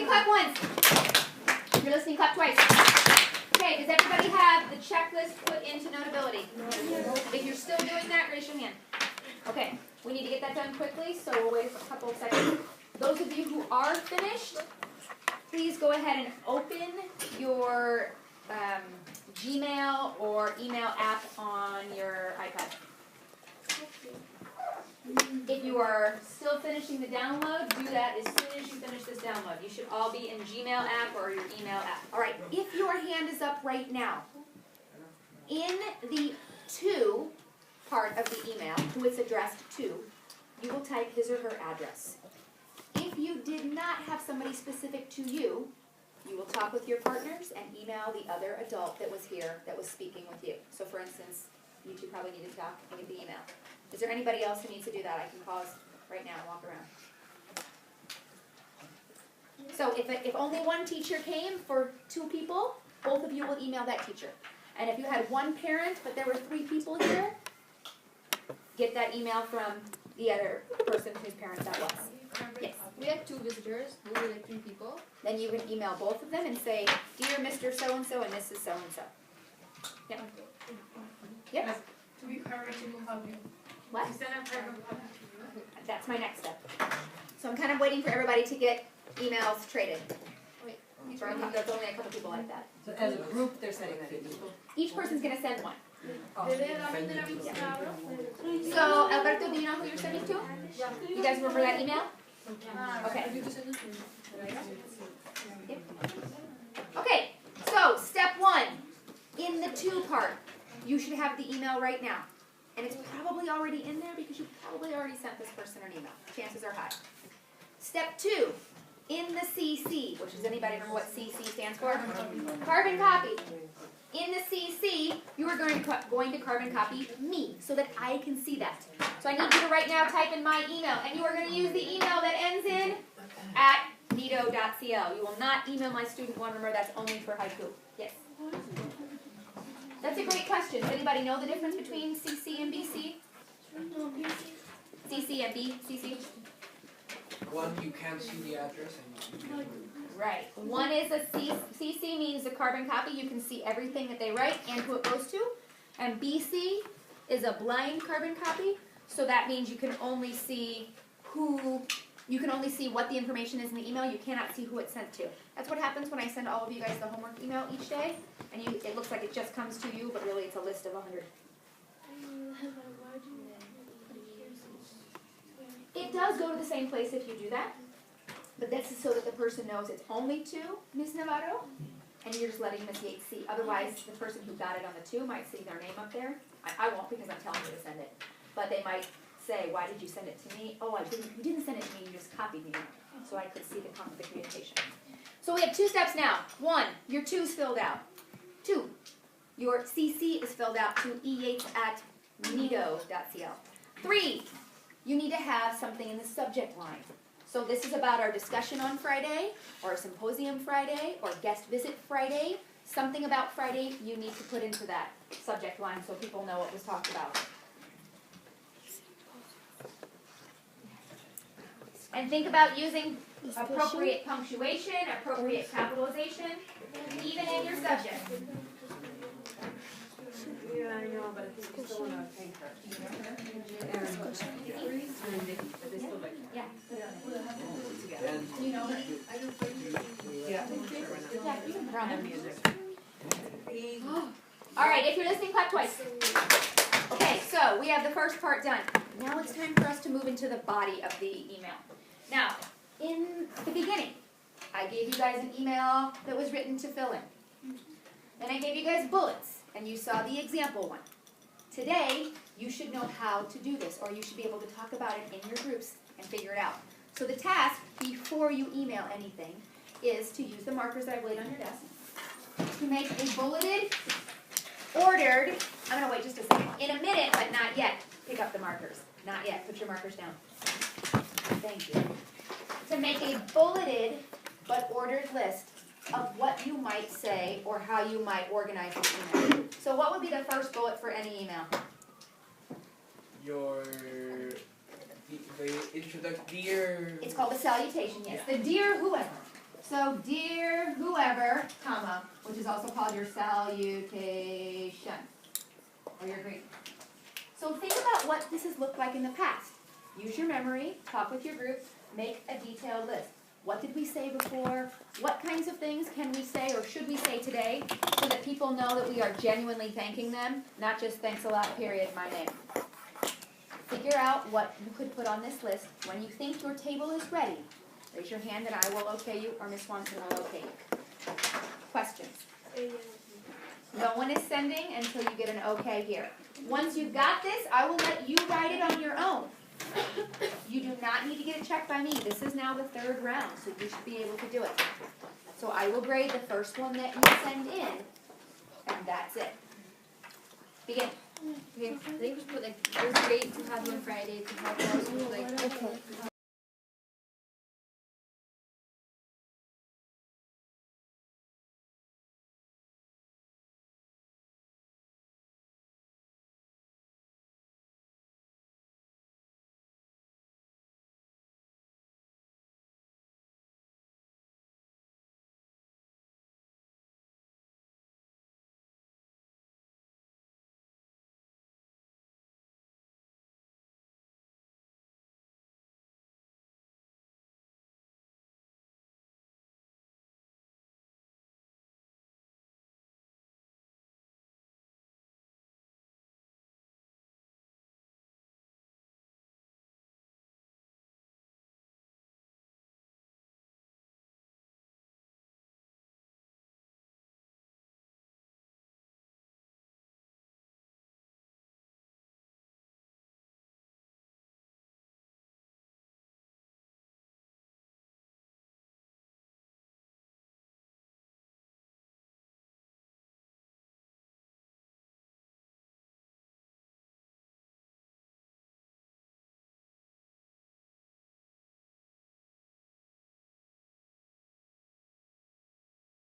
clap once. If you're listening, clap twice. Okay, does everybody have the checklist put into Notability? If you're still doing that, raise your hand. Okay, we need to get that done quickly, so we'll wait a couple of seconds. Those of you who are finished, please go ahead and open your Gmail or email app on your iPad. If you are still finishing the download, do that as soon as you finish this download. You should all be in Gmail app or your email app. All right, if your hand is up right now, in the to part of the email, who it's addressed to, you will type his or her address. If you did not have somebody specific to you, you will talk with your partners and email the other adult that was here that was speaking with you. So for instance, you two probably need to talk and get the email. Is there anybody else who needs to do that? I can pause right now and walk around. So if only one teacher came for 2 people, both of you will email that teacher. And if you had 1 parent, but there were 3 people here, get that email from the other person whose parent that was. Yes. We had 2 visitors, we were like 3 people. Then you can email both of them and say, Dear Mr. So-and-so and Mrs. So-and-so. Yep. Yep. To be carbon copy. What? You send a carbon copy. That's my next step. So I'm kind of waiting for everybody to get emails traded. Wait. There's only a couple people like that. So as a group, they're sending that to people? Each person's going to send one. Yeah. So, Alberto, do you know who you're sending to? You guys remember that email? Okay. Yep. Okay, so step 1. In the to part, you should have the email right now. And it's probably already in there because you probably already sent this person an email. Chances are high. Step 2. In the CC, which does anybody remember what CC stands for? Carbon copy. In the CC, you are going to carbon copy me so that I can see that. So I need you to right now type in my email, and you are going to use the email that ends in @nido.cl. You will not email my student one. Remember, that's only for haiku. Yes? That's a great question. Does anybody know the difference between CC and BC? CC and BCC? One, you can't see the address, and you Right. One is a CC means the carbon copy. You can see everything that they write and who it goes to. And BC is a blind carbon copy. So that means you can only see what the information is in the email. You cannot see who it's sent to. That's what happens when I send all of you guys the homework email each day. And it looks like it just comes to you, but really it's a list of 100. It does go to the same place if you do that. But this is so that the person knows it's only to Ms. Navarro, and you're just letting Ms. Yates see. Otherwise, the person who got it on the 2 might see their name up there. I won't because I'm telling you to send it. But they might say, why did you send it to me? Oh, you didn't send it to me, you just copied me. So I could see the communication. So we have 2 steps now. 1, your 2 is filled out. 2, your CC is filled out to eyates@nido.cl. 3, you need to have something in the subject line. So this is about our discussion on Friday, or symposium Friday, or guest visit Friday. Something about Friday you need to put into that subject line so people know what was talked about. And think about using appropriate punctuation, appropriate capitalization, even in your subject. Yeah, I know, but I think you still want to thank her. Yeah. and You know it? Yeah. Yeah, you can put on their music. All right, if you're listening, clap twice. Okay, so we have the first part done. Now it's time for us to move into the body of the email. Now, in the beginning, I gave you guys an email that was written to fill in. Then I gave you guys bullets, and you saw the example one. Today, you should know how to do this, or you should be able to talk about it in your groups and figure it out. So the task, before you email anything, is to use the markers that I've laid on your desk to make a bulleted, ordered, I'm going to wait just a second, in a minute, but not yet, pick up the markers. Not yet, put your markers down. Thank you. To make a bulleted but ordered list of what you might say or how you might organize an email. So what would be the first bullet for any email? the introduction, dear. It's called a salutation, yes. The dear whoever. So, dear whoever, comma, which is also called your salutation, or your greeting. So think about what this has looked like in the past. Use your memory, talk with your group, make a detailed list. What did we say before? What kinds of things can we say or should we say today so that people know that we are genuinely thanking them, not just thanks a lot, period, my name. Figure out what you could put on this list. When you think your table is ready, raise your hand and I will okay you, or Miss Swanson will okay you. Questions? No one is sending until you get an okay here. Once you've got this, I will let you write it on your own. You do not need to get it checked by me. This is now the third round, so you should be able to do it. So I will grade the first one that you send in, and that's it. Begin. Okay, I think we should put like, it was great to have you on Friday to help us with like